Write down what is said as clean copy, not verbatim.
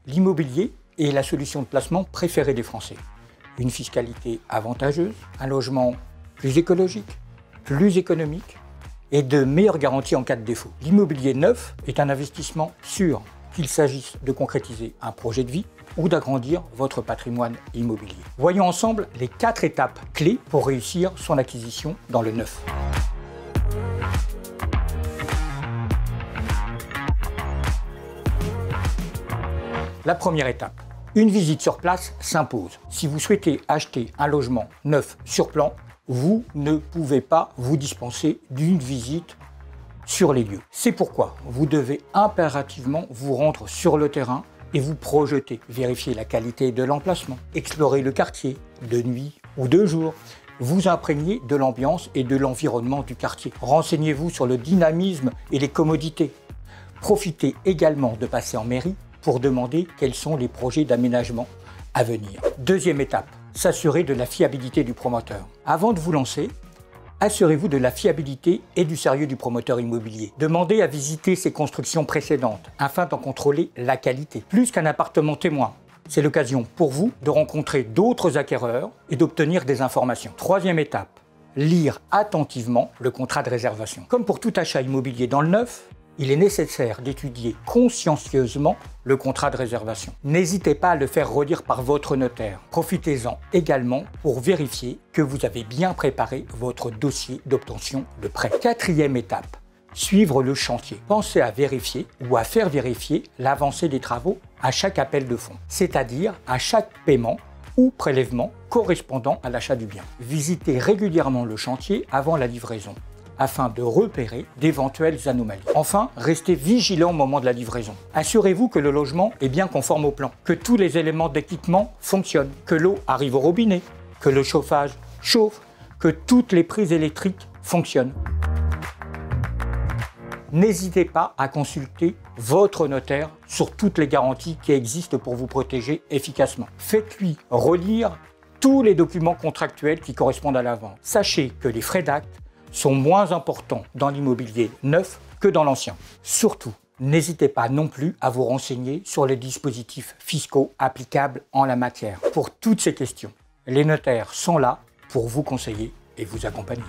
L'immobilier est la solution de placement préférée des Français. Une fiscalité avantageuse, un logement plus écologique, plus économique et de meilleures garanties en cas de défaut. L'immobilier neuf est un investissement sûr, qu'il s'agisse de concrétiser un projet de vie ou d'agrandir votre patrimoine immobilier. Voyons ensemble les 4 étapes clés pour réussir son acquisition dans le neuf. La première étape, une visite sur place s'impose. Si vous souhaitez acheter un logement neuf sur plan, vous ne pouvez pas vous dispenser d'une visite sur les lieux. C'est pourquoi vous devez impérativement vous rendre sur le terrain et vous projeter, vérifier la qualité de l'emplacement, explorer le quartier de nuit ou de jour, vous imprégner de l'ambiance et de l'environnement du quartier. Renseignez-vous sur le dynamisme et les commodités. Profitez également de passer en mairie pour demander quels sont les projets d'aménagement à venir. Deuxième étape, s'assurer de la fiabilité du promoteur. Avant de vous lancer, assurez-vous de la fiabilité et du sérieux du promoteur immobilier. Demandez à visiter ses constructions précédentes afin d'en contrôler la qualité. Plus qu'un appartement témoin, c'est l'occasion pour vous de rencontrer d'autres acquéreurs et d'obtenir des informations. Troisième étape, lire attentivement le contrat de réservation. Comme pour tout achat immobilier dans le neuf, il est nécessaire d'étudier consciencieusement le contrat de réservation. N'hésitez pas à le faire relire par votre notaire. Profitez-en également pour vérifier que vous avez bien préparé votre dossier d'obtention de prêt. Quatrième étape, suivre le chantier. Pensez à vérifier ou à faire vérifier l'avancée des travaux à chaque appel de fonds, c'est-à-dire à chaque paiement ou prélèvement correspondant à l'achat du bien. Visitez régulièrement le chantier avant la livraison, afin de repérer d'éventuelles anomalies. Enfin, restez vigilant au moment de la livraison. Assurez-vous que le logement est bien conforme au plan, que tous les éléments d'équipement fonctionnent, que l'eau arrive au robinet, que le chauffage chauffe, que toutes les prises électriques fonctionnent. N'hésitez pas à consulter votre notaire sur toutes les garanties qui existent pour vous protéger efficacement. Faites-lui relire tous les documents contractuels qui correspondent à la vente. Sachez que les frais d'acte sont moins importants dans l'immobilier neuf que dans l'ancien. Surtout, n'hésitez pas non plus à vous renseigner sur les dispositifs fiscaux applicables en la matière. Pour toutes ces questions, les notaires sont là pour vous conseiller et vous accompagner.